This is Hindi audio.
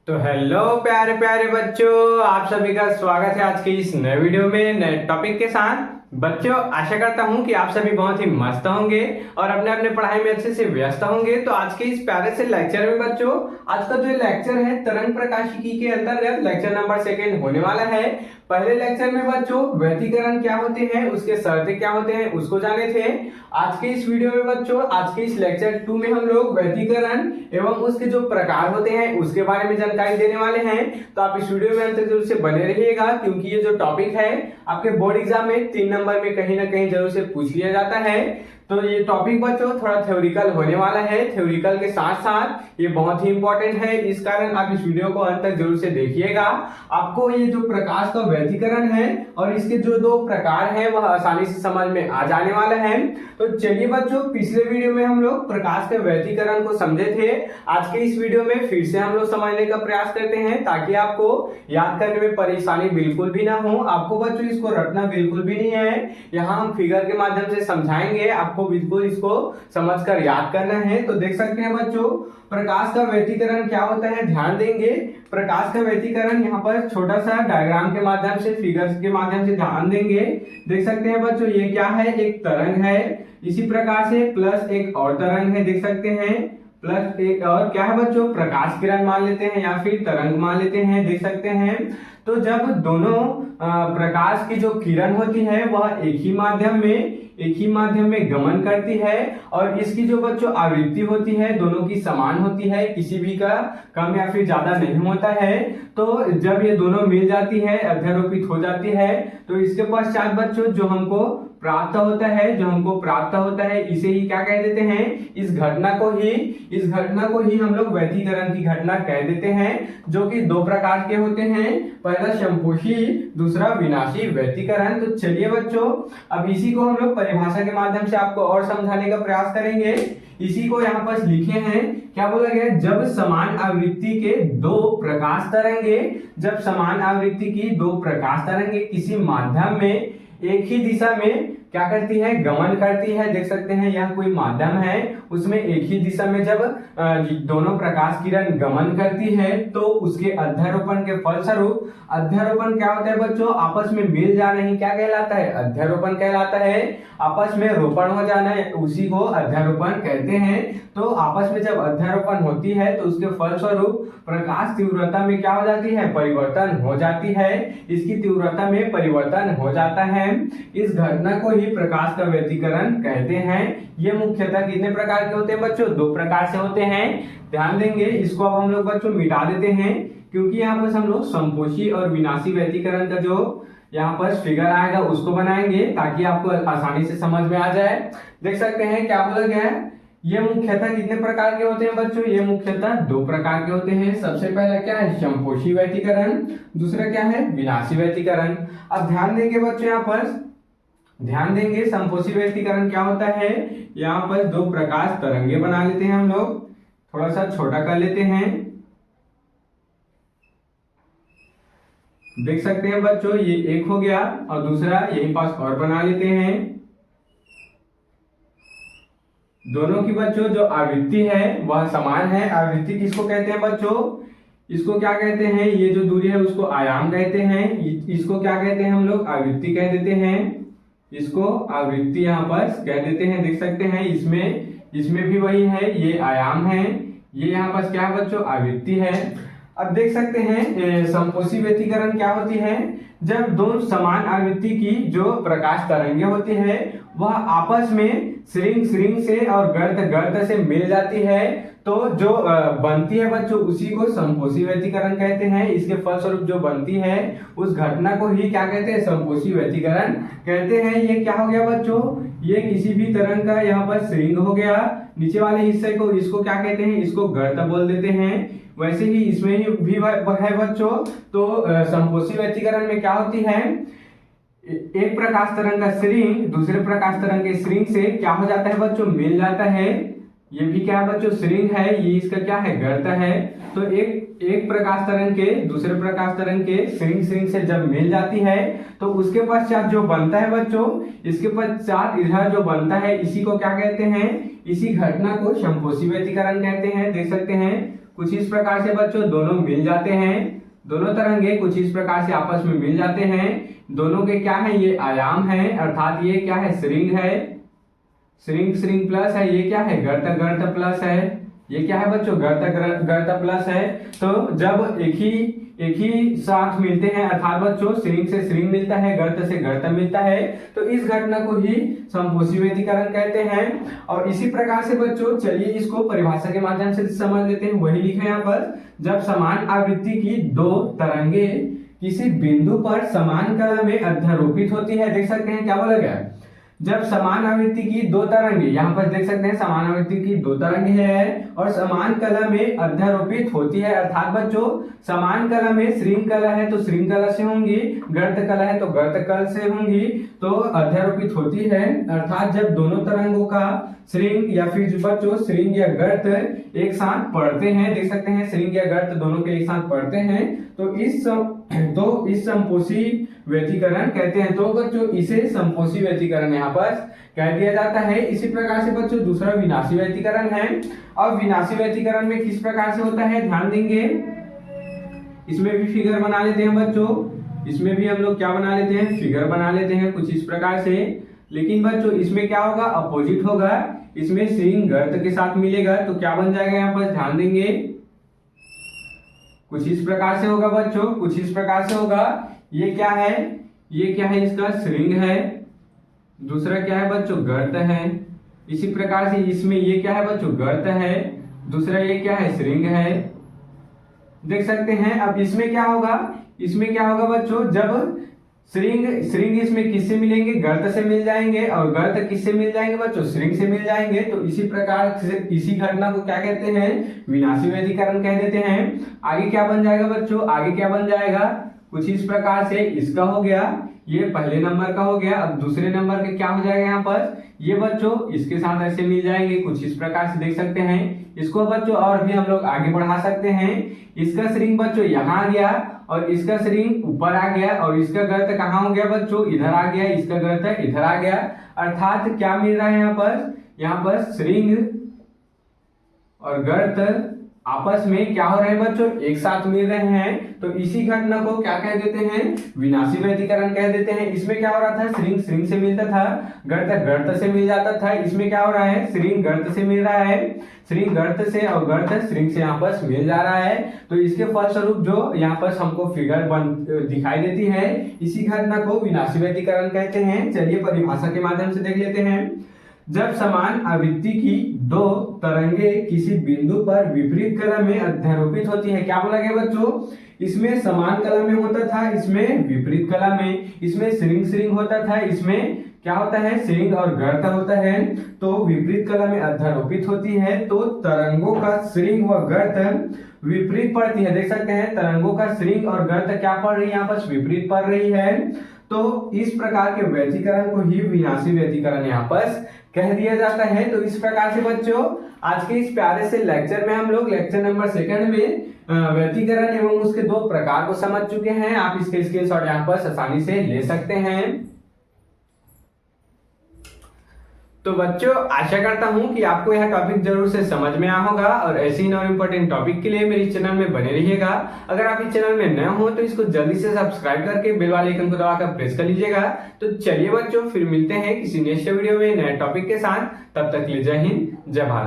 तो हेलो प्यारे प्यारे बच्चों, आप सभी का स्वागत है आज के इस नए वीडियो में नए टॉपिक के साथ। बच्चों, आशा करता हूं कि आप सभी बहुत ही मस्त होंगे और अपने अपने पढ़ाई में अच्छे से व्यस्त होंगे। तो आज के इस प्यारे से लेक्चर में बच्चों, आज का जो लेक्चर है तरंग प्रकाशिकी के अंतर्गत लेक्चर नंबर 2 होने वाला है। पहले लेक्चर में बच्चों व्यतिकरण क्या होते हैं, उसके शर्तें क्या होते हैं उसको जाने थे। आज के इस वीडियो में बच्चों, आज के इस लेक्चर 2 में हम लोग व्यतिकरण एवं उसके जो प्रकार होते हैं उसके बारे में जानकारी देने वाले हैं। तो आप इस वीडियो में अंत तक जरूर से बने रहिएगा, क्योंकि ये जो टॉपिक है आपके बोर्ड एग्जाम में 3 नंबर में कहीं ना कहीं जरूर से पूछ लिया जाता है। तो ये टॉपिक बच्चों थोड़ा थ्योरिकल होने वाला है, थ्योरिकल के साथ साथ ये बहुत ही इंपॉर्टेंट है। इस कारण आप इस वीडियो को अंत तक जरूर से देखिएगा। आपको ये जो प्रकाश का व्यतिकरण है और इसके जो 2 प्रकार है वह आसानी से समझ में आ जाने वाला है। तो चलिए बच्चों, पिछले वीडियो में हम लोग प्रकाश के व्यतिकरण को समझे थे। आज के इस वीडियो में फिर से हम लोग समझने का प्रयास करते हैं, ताकि आपको याद करने में परेशानी बिल्कुल भी ना हो। आपको बच्चों इसको रटना बिल्कुल भी नहीं है, यहाँ हम फिगर के माध्यम से समझाएंगे, आपको बिल्कुल इसको समझकर याद करना है। तो देख सकते हैं बच्चों, प्रकाश का व्यतिकरण क्या होता है, ध्यान देंगे। प्रकाश का व्यतिकरण यहाँ पर छोटा सा डायग्राम के माध्यम से, फिगर्स के माध्यम से ध्यान देंगे। देख सकते हैं बच्चों, ये क्या है, एक तरंग है। इसी प्रकार से प्लस एक और तरंग है, देख सकते हैं, प्लस एक और क्या है बच्चों, प्रकाश किरण मान लेते हैं या फिर तरंग मान लेते हैं, देख सकते हैं। तो जब दोनों प्रकाश की जो किरण होती है वह एक ही माध्यम में गमन करती है और इसकी जो बच्चों आवृत्ति होती है दोनों की समान होती है, किसी भी का कम या फिर ज्यादा नहीं होता है। तो जब ये दोनों मिल जाती है, अध्यारोपित हो जाती है, तो इसके पश्चात बच्चों जो हमको प्राप्त होता है इसे ही क्या कह देते हैं, इस घटना को ही हम लोग व्यतिकरण की घटना कह देते हैं, जो कि 2 प्रकार के होते हैं। पहला संपोषी, दूसरा विनाशी व्यतिकरण। तो चलिए बच्चों, अब इसी को हम लोग परिभाषा के माध्यम से आपको और समझाने का प्रयास करेंगे। इसी को यहाँ पर लिखे हैं, क्या बोला गया, जब समान आवृत्ति के 2 प्रकाश तरंगे किसी माध्यम में एक ही दिशा में क्या करती है, गमन करती है। देख सकते हैं यह कोई माध्यम है, उसमें एक ही दिशा में जब दोनों प्रकाश किरण गमन करती है तो उसके अध्यारोपण के फलस्वरूप, अध्यारोपण क्या होता है बच्चों, आपस में मिल जाना ही क्या कहलाता है, अध्यारोपण कहलाता है। आपस में रोपण हो जाना है, उसी को अध्यारोपण कहते हैं। तो आपस में जब अध्यारोपण होती है तो उसके फलस्वरूप प्रकाश तीव्रता में क्या हो जाती है, परिवर्तन हो जाती है। इसकी तीव्रता में परिवर्तन हो जाता है। इस घटना को ही प्रकाश का व्यतिकरण कहते हैं। ये मुख्यतः कितने प्रकार के होते हैं बच्चों, 2 प्रकार से होते हैं। ध्यान देंगे, इसको अब हम लोग बच्चों मिटा देते हैं, क्योंकि यहाँ पर हम लोग संपोषी और विनाशी व्यतिकरण का जो यहाँ पर फिगर आएगा उसको बनाएंगे, ताकि आपको आसानी से समझ में आ जाए। देख सकते हैं क्या बोला गया है, ये मुख्यतः कितने प्रकार के होते हैं बच्चों, ये मुख्यतः 2 प्रकार के होते हैं। सबसे पहला क्या है, संपोषी व्यतिकरण, दूसरा क्या है, विनाशी व्यतिकरण। अब ध्यान देंगे बच्चों, यहाँ पर ध्यान देंगे, संपोषी व्यतिकरण क्या होता है, यहाँ पर 2 प्रकाश तरंगे बना लेते हैं हम लोग, थोड़ा सा छोटा कर लेते हैं। देख सकते हैं बच्चों, ये एक हो गया और दूसरा यहीं पास और बना लेते हैं। दोनों की बच्चों जो आवृत्ति है वह समान है। आवृत्ति किसको कहते हैं बच्चों, इसको क्या कहते हैं, ये जो दूरी है उसको आयाम कहते हैं। इसको क्या कहते हैं हम लोग, आवृत्ति कह देते हैं। इसको आवृत्ति यहाँ पर कह देते हैं। देख सकते हैं इसमें भी वही है, ये आयाम है, ये यहाँ पर क्या है बच्चों, आवृत्ति है। अब देख सकते हैं संपोषी व्यतिकरण क्या होती है, जब 2 समान आवृत्ति की जो प्रकाश तरंगे होती है वह आपस में श्रृंग से और गर्त से मिल जाती है, तो जो बनती है बच्चों उसी को संपोषी व्यतिकरण कहते हैं। इसके फलस्वरूप जो बनती है उस घटना को ही क्या कहते हैं, संपोषी व्यतिकरण कहते हैं। ये क्या हो गया बच्चों, ये किसी भी तरंग का यहाँ पर श्रृंग हो गया, नीचे वाले हिस्से को इसको क्या कहते हैं, इसको गर्त बोल देते हैं। वैसे ही इसमें भी है बच्चों। तो संपोषी व्यतिकरण में क्या होती है, एक प्रकाश तरंग का श्रृंग दूसरे प्रकाश तरंग के श्रृंग से क्या हो जाता है बच्चों, मिल जाता है। ये भी क्या है बच्चों, श्रृंग है, ये इसका क्या है, गर्त है। तो एक प्रकाश तरंग के दूसरे प्रकाश तरंग के श्रृंग से जब मिल जाती है तो उसके पश्चात जो बनता है बच्चों, इसके पश्चात इधर जो बनता है इसी को क्या कहते हैं, इसी घटना को संपोषी व्यतिकरण कहते हैं। देख सकते हैं कुछ इस प्रकार से बच्चों दोनों मिल जाते हैं, दोनों तरंगे कुछ इस प्रकार से आपस में मिल जाते हैं। दोनों के क्या है, ये आयाम है, अर्थात ये क्या है, श्रृंग है, श्रृंग प्लस है, ये क्या है, गर्त प्लस है, ये क्या है बच्चों, गर्त प्लस है। तो जब एक ही साथ मिलते हैं, अर्थात बच्चों श्रृंग से श्रृंग मिलता है, गर्त से गर्त मिलता है, तो इस घटना को ही संपोषी व्यतिकरण कहते हैं। और इसी प्रकार से बच्चों चलिए इसको परिभाषा के माध्यम से समझ लेते हैं। वही लिखा है यहाँ पर, जब समान आवृत्ति की दो तरंगे किसी बिंदु पर समान कला में अध्यारोपित होती है, देख सकते हैं क्या बोला गया, जब समान आवृत्ति की दो तरंगे, यहाँ पर देख सकते हैं समान आवृत्ति की दो तरंगे है और समान कला में अध्यारोपित होती है, अर्थात बच्चों समान कला में श्रृंग कला है तो श्रृंग कला से होंगी, गर्त कला है तो गर्त कला से होंगी, तो अध्यारोपित होती है। अर्थात जब दोनों तरंगों का श्रृंग या फिर बच्चों श्रृंग या गर्त एक साथ पढ़ते हैं, देख सकते हैं श्रृंग या गर्त दोनों के एक साथ पढ़ते हैं, तो इस संपोषी व्यतिकरण कहते हैं। तो बच्चों इसे संपोषी व्यतिकरण यहाँ पर कह दिया जाता है। इसी प्रकार से बच्चों दूसरा विनाशी व्यतिकरण है। अब विनाशी व्यतिकरण में किस प्रकार से होता है, ध्यान देंगे, इसमें भी फिगर बना लेते हैं बच्चों, इसमें भी हम लोग क्या बना लेते हैं, फिगर बना लेते हैं कुछ इस प्रकार से। लेकिन बच्चों इसमें क्या होगा, अपोजिट होगा, इसमें श्रृंग गर्त के साथ मिलेगा, तो क्या बन जाएगा यहाँ पर, ध्यान देंगे, कुछ इस प्रकार से होगा बच्चों, कुछ इस प्रकार से होगा। ये क्या है, ये क्या है, इसका श्रृंग है, दूसरा क्या है बच्चों, गर्त है। इसी प्रकार से इसमें ये क्या है बच्चों, गर्त है, दूसरा ये क्या है, श्रृंग है, देख सकते हैं। अब इसमें क्या होगा, इसमें क्या होगा बच्चों, जब श्रृंग इसमें किससे मिलेंगे, गर्त से मिल जाएंगे, और गर्त किससे मिल जाएंगे बच्चों, श्रृंग से मिल जाएंगे। तो इसी प्रकार से इसी घटना को क्या कहते हैं, विनाशी व्यतिकरण कह देते हैं। आगे क्या बन जाएगा बच्चों, आगे क्या बन जाएगा, कुछ इस प्रकार से इसका हो गया, ये पहले नंबर का हो गया। अब दूसरे नंबर के क्या हो जाएगा यहाँ पर, ये बच्चों इसके साथ ऐसे मिल जाएंगे, कुछ इस प्रकार से देख सकते हैं। इसको बच्चों और भी हम लोग आगे बढ़ा सकते हैं। इसका श्रृंग बच्चों यहाँ आ गया और इसका श्रृंग ऊपर आ गया, और इसका गर्त कहाँ हो गया बच्चों, इधर आ गया, इसका गर्त इधर आ गया। अर्थात क्या मिल रहा है यहाँ पर श्रृंग और गर्त आपस में क्या हो रहे हैं बच्चों, एक साथ मिल रहे हैं। तो इसी घटना को क्या कह देते हैं, विनाशी व्यतिकरण कह देते हैं। इसमें क्या हो रहा था, श्रृंग से मिलता था, गर्त से मिल जाता था। इसमें क्या हो रहा है, श्रृंग गर्त से मिल रहा है, श्रृंग गर्त से और गर्त श्रृंग से आपस मिल जा रहा है। तो इसके फलस्वरूप जो यहाँ पर हमको फिगर दिखाई देती है, इसी घटना को विनाशी व्यतिकरण कहते हैं। चलिए परिभाषा के माध्यम से देख लेते हैं। जब समान आवृत्ति की दो तरंगे किसी बिंदु पर विपरीत कला में अध्यारोपित होती है, क्या बोला गया बच्चों, इसमें समान कला में होता था, इसमें विपरीत कला में, इसमें श्रृंग होता था, इसमें क्या होता है, श्रृंग और गर्त होता है। तो विपरीत कला में अध्यारोपित होती है, तो तरंगों का श्रृंग व गर्त विपरीत पड़ती है, देख सकते हैं तरंगों का श्रृंग और गर्त क्या पड़ रही है, यहाँ पर विपरीत पड़ रही है। तो इस प्रकार के व्यतिकरण को ही विनाशी व्यतिकरण यहाँ पर कह दिया जाता है। तो इस प्रकार से बच्चों आज के इस प्यारे से लेक्चर में हम लोग लेक्चर नंबर 2 में व्यतिकरण एवं उसके दो प्रकार को समझ चुके हैं। आप इसके स्क्रीनशॉट यहाँ पर आसानी से ले सकते हैं। तो बच्चों आशा करता हूं कि आपको यह टॉपिक जरूर से समझ में आया होगा, और ऐसे ही और इम्पोर्टेंट टॉपिक के लिए मेरे चैनल में बने रहिएगा। अगर आप इस चैनल में नए हो तो इसको जल्दी से सब्सक्राइब करके बेल वाले आइकन को दबाकर प्रेस कर लीजिएगा। तो चलिए बच्चों फिर मिलते हैं किसी नेक्स्ट वीडियो में नए टॉपिक के साथ। तब तक के लिए जय हिंद, जय भारत।